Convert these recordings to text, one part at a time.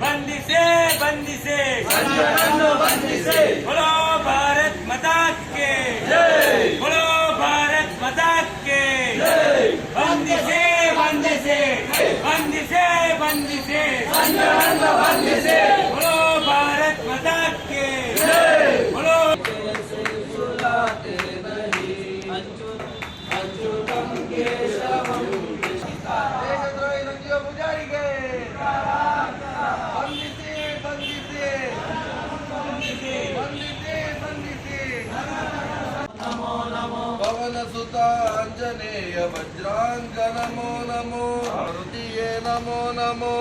ಬಂಧಿಸೆ ಬಂಧಿಸೆ ಬಂಧಿಸೆ बोलो भारत माता के बोलो भारत माता के ಬಂಧಿಸೆ ಬಂಧಿಸೆ ಬಂಧಿಸೆ ಬಂಧಿಸೆ ಬಂಧಿಸೆ बोलो भारत माता के बोलो पवन सुत आंजनेय वज्रांग नमो नमो मारुतिये नमो नमो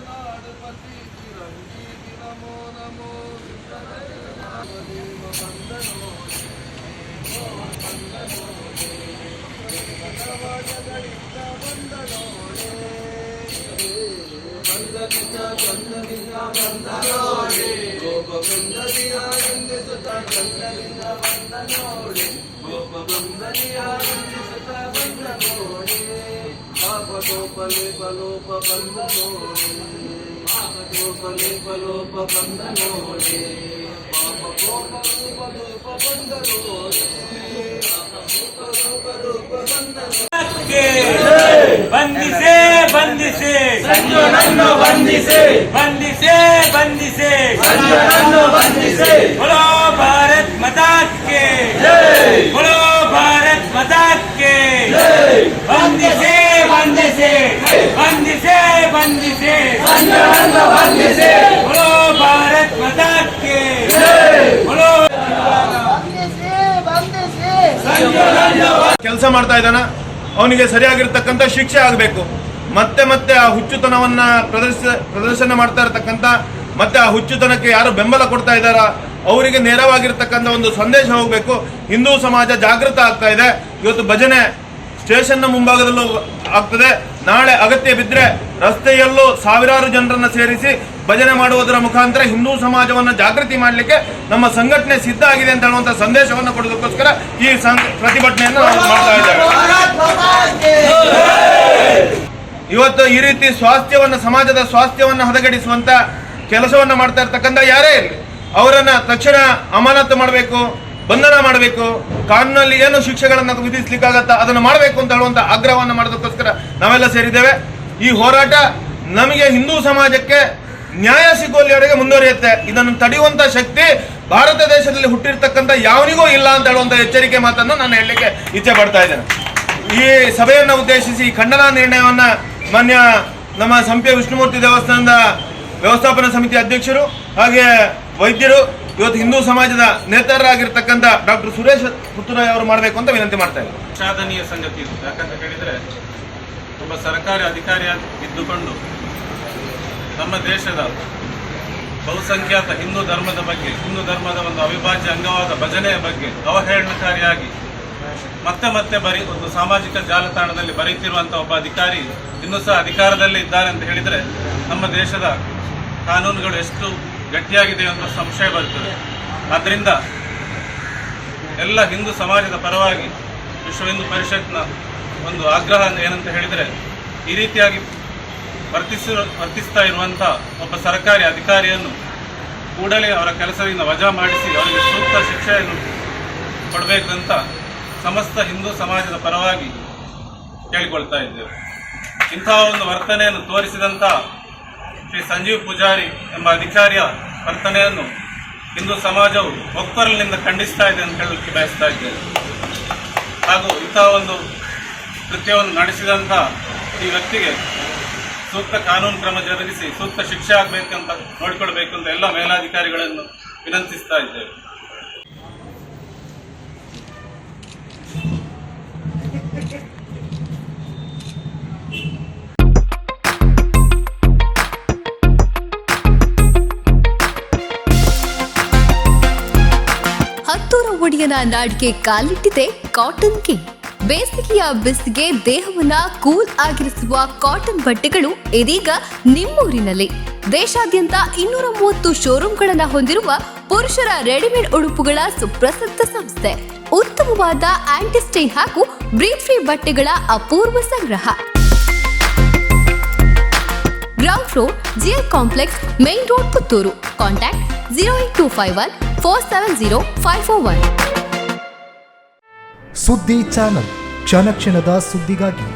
नाडपति चिरंजीवी नमो नमो ಬಂಧಿಸೆ ಬಂಧಿಸೆ ಸಂಜೋನನ್ನು ಬಂಧಿಸೆ ಬಂಧಿಸೆ ಬಂಧಿಸೆ ಸಂಜೋನನ್ನು ಬಂಧಿಸೆ बोलो भारत माता के बोलो भारत माता के ಬಂಧಿಸೆ ಬಂಧಿಸೆ ಬಂಧಿಸೆ ಬಂಧಿಸೆ ಸಂಜೋನನ್ನು ಬಂಧಿಸೆ बोलो भारत माता के बोलो ಕೆಲಸ ಮಾಡ್ತಾ ಇದ್ದಾನ ಅವನಿಗೆ ಸರಿಯಾಗಿರ್ತಕ್ಕಂಥ ಶಿಕ್ಷೆ ಆಗಬೇಕು. ಮತ್ತೆ ಮತ್ತೆ ಆ ಹುಚ್ಚುತನವನ್ನ ಪ್ರದರ್ಶನ ಮಾಡ್ತಾ ಇರತಕ್ಕಂಥ ಮತ್ತೆ ಆ ಹುಚ್ಚುತನಕ್ಕೆ ಯಾರು ಬೆಂಬಲ ಕೊಡ್ತಾ ಇದ್ದಾರ ಅವರಿಗೆ ನೇರವಾಗಿರ್ತಕ್ಕಂಥ ಒಂದು ಸಂದೇಶ ಹೋಗಬೇಕು. ಹಿಂದೂ ಸಮಾಜ ಜಾಗೃತ ಆಗ್ತಾ ಇದೆ. ಇವತ್ತು ಭಜನೆ ಸ್ಟೇಷನ್ನ ಮುಂಭಾಗದಲ್ಲೂ ಆಗ್ತದೆ. ನಾಳೆ ಅಗತ್ಯ ಬಿದ್ದರೆ ರಸ್ತೆಯಲ್ಲೂ ಸಾವಿರಾರು ಜನರನ್ನ ಸೇರಿಸಿ ಭಜನೆ ಮಾಡುವುದರ ಮುಖಾಂತರ ಹಿಂದೂ ಸಮಾಜವನ್ನು ಜಾಗೃತಿ ಮಾಡಲಿಕ್ಕೆ ನಮ್ಮ ಸಂಘಟನೆ ಸಿದ್ಧ ಆಗಿದೆ ಅಂತ ಹೇಳುವಂತ ಸಂದೇಶವನ್ನು ಕೊಡೋದಕ್ಕೋಸ್ಕರ ಈ ಪ್ರತಿಭಟನೆಯನ್ನು ನಾವು ಮಾಡ್ತಾ ಇದ್ದೇವೆ. ಇವತ್ತು ಈ ರೀತಿ ಸಮಾಜದ ಸ್ವಾಸ್ಥ್ಯವನ್ನು ಹದಗೆಡಿಸುವಂತ ಕೆಲಸವನ್ನ ಮಾಡ್ತಾ ಇರ್ತಕ್ಕಂಥ ಯಾರೇ ಇರಲಿ ಅವರನ್ನ ತಕ್ಷಣ ಅಮಾನತು ಮಾಡಬೇಕು, ಬಂಧನ ಮಾಡಬೇಕು, ಕಾನೂನಲ್ಲಿ ಏನು ಶಿಕ್ಷೆಗಳನ್ನು ವಿಧಿಸ್ಲಿಕ್ಕಾಗತ್ತ ಅದನ್ನು ಮಾಡಬೇಕು ಅಂತ ಹೇಳುವಂತ ಆಗ್ರಹವನ್ನು ಮಾಡೋದಕ್ಕೋಸ್ಕರ ನಾವೆಲ್ಲ ಸೇರಿದ್ದೇವೆ. ಈ ಹೋರಾಟ ನಮಗೆ ಹಿಂದೂ ಸಮಾಜಕ್ಕೆ ನ್ಯಾಯ ಸಿಗುವಲ್ಲಿವರೆಗೆ ಮುಂದುವರಿಯುತ್ತೆ. ಇದನ್ನು ತಡೆಯುವಂತ ಶಕ್ತಿ ಭಾರತ ದೇಶದಲ್ಲಿ ಹುಟ್ಟಿರ್ತಕ್ಕಂಥ ಯಾವನಿಗೂ ಇಲ್ಲ ಅಂತ ಹೇಳುವಂತ ಎಚ್ಚರಿಕೆ ಮಾತನ್ನು ನಾನು ಹೇಳಲಿಕ್ಕೆ ಇಚ್ಛೆ ಪಡ್ತಾ ಇದ್ದೇನೆ. ಈ ಸಭೆಯನ್ನು ಉದ್ದೇಶಿಸಿ ಖಂಡನಾ ನಿರ್ಣಯವನ್ನ ಮಾನ್ಯ ನಮ್ಮ ಸಂಪೆ ವಿಷ್ಣುಮೂರ್ತಿ ದೇವಸ್ಥಾನದ ವ್ಯವಸ್ಥಾಪನಾ ಸಮಿತಿ ಅಧ್ಯಕ್ಷರು ಹಾಗೆ ವೈದ್ಯರು ಇವತ್ತು ಹಿಂದೂ ಸಮಾಜದ ನೇತಾರರಾಗಿರ್ತಕ್ಕಂಥ ಡಾಕ್ಟರ್ ಸುರೇಶ್ ಪುತ್ತೂರಾಯ್ ಅವರು ಮಾಡಬೇಕು ಅಂತ ವಿನಂತಿ ಮಾಡ್ತಾ ಇದ್ದಾರೆ. ವಿಷಾದನೀಯ ಸಂಗತಿ ಇದು. ಯಾಕಂತ ಹೇಳಿದ್ರೆ ಒಬ್ಬ ಸರ್ಕಾರಿ ಅಧಿಕಾರಿಯಾಗಿ ಇದ್ದುಕೊಂಡು ನಮ್ಮ ದೇಶದ ಬಹುಸಂಖ್ಯಾತ ಹಿಂದೂ ಧರ್ಮದ ಬಗ್ಗೆ, ಹಿಂದೂ ಧರ್ಮದ ಒಂದು ಅವಿಭಾಜ್ಯ ಅಂಗವಾದ ಭಜನೆಯ ಬಗ್ಗೆ ಅವಹೇಳನಕಾರಿಯಾಗಿ ಮತ್ತೆ ಮತ್ತೆ ಒಂದು ಸಾಮಾಜಿಕ ಜಾಲತಾಣದಲ್ಲಿ ಬರೀತಿರುವಂತಹ ಒಬ್ಬ ಅಧಿಕಾರಿ ಇನ್ನೂ ಸಹ ಅಧಿಕಾರದಲ್ಲೇ ಇದ್ದಾರೆ ಅಂತ ಹೇಳಿದರೆ ನಮ್ಮ ದೇಶದ ಕಾನೂನುಗಳು ಎಷ್ಟು ಗಟ್ಟಿಯಾಗಿದೆ ಅಂತ ಸಂಶಯ ಬರ್ತದೆ. ಆದ್ದರಿಂದ ಎಲ್ಲ ಹಿಂದೂ ಸಮಾಜದ ಪರವಾಗಿ ವಿಶ್ವ ಹಿಂದೂ ಪರಿಷತ್ನ ಒಂದು ಆಗ್ರಹ ಏನಂತ ಹೇಳಿದರೆ ಈ ರೀತಿಯಾಗಿ ವರ್ತಿಸ್ತಾ ಇರುವಂಥ ಒಬ್ಬ ಸರ್ಕಾರಿ ಅಧಿಕಾರಿಯನ್ನು ಕೂಡಲೇ ಅವರ ಕೆಲಸದಿಂದ ವಜಾ ಮಾಡಿಸಿ ಅವರಿಗೆ ಸೂಕ್ತ ಶಿಕ್ಷೆಯನ್ನು ಕೊಡಬೇಕಂತ ಸಮಸ್ತ ಹಿಂದೂ ಸಮಾಜದ ಪರವಾಗಿ ಕೇಳಿಕೊಳ್ತಾ ಇದ್ದೇವೆ. ಇಂತಹ ಒಂದು ವರ್ತನೆಯನ್ನು ತೋರಿಸಿದಂಥ ಶ್ರೀ ಸಂಜೀವ್ ಪೂಜಾರಿ ಎಂಬ ಅಧಿಕಾರಿಯ ವರ್ತನೆಯನ್ನು ಹಿಂದೂ ಸಮಾಜವು ಒಕ್ಕೊರಲಿನಿಂದ ಖಂಡಿಸ್ತಾ ಇದೆ ಅಂತ ಹೇಳಲಿಕ್ಕೆ ಬಯಸ್ತಾ ಇದ್ದೇವೆ. ಹಾಗೂ ಇಂತಹ ಒಂದು ಕೃತ್ಯವನ್ನು ನಡೆಸಿದಂಥ ಈ ವ್ಯಕ್ತಿಗೆ ಸೂಕ್ತ ಕಾನೂನು ಕ್ರಮ ಜರುಗಿಸಿ ಸೂಕ್ತ ಶಿಕ್ಷೆ ಆಗಬೇಕಂತ ನೋಡಿಕೊಳ್ಬೇಕು ಅಂತ ಎಲ್ಲ ಮೇಲಾಧಿಕಾರಿಗಳನ್ನು ವಿನಂತಿಸ್ತಾ ಇದ್ದೇವೆ. ಹತ್ತೂರ ಒಡೆಯನ ನಾಡಿಗೆ ಕಾಲಿಟ್ಟಿದೆ ಕಾಟನ್ ಕಿಂಗ್. ಬೇಸಿಗೆಯ ಬಿಸಿಗೆ ದೇಹವನ್ನ ಕೂಲ್ ಆಗಿರಿಸುವ ಕಾಟನ್ ಬಟ್ಟೆಗಳು ಇದೀಗ ನಿಮ್ಮೂರಿನಲ್ಲಿ. ದೇಶಾದ್ಯಂತ 230 ಶೋರೂಮ್ಗಳನ್ನು ಹೊಂದಿರುವ ಪುರುಷರ ರೆಡಿಮೇಡ್ ಉಡುಪುಗಳ ಸುಪ್ರಸಿದ್ಧ ಸಂಸ್ಥೆ. ಉತ್ತಮವಾದ ಆಂಟಿ ಸ್ಟೈನ್ ಹಾಗೂ ಬ್ರೀತ್ ಫ್ರೀ ಬಟ್ಟೆಗಳ ಅಪೂರ್ವ ಸಂಗ್ರಹ. Ground floor, GL complex, main road, Puttur. Contact 08251 470 541. ಸುದ್ದಿ ಚಾನಲ್, ಕ್ಷಣ ಕ್ಷಣದ ಸುದ್ದಿಗಾಗಿ.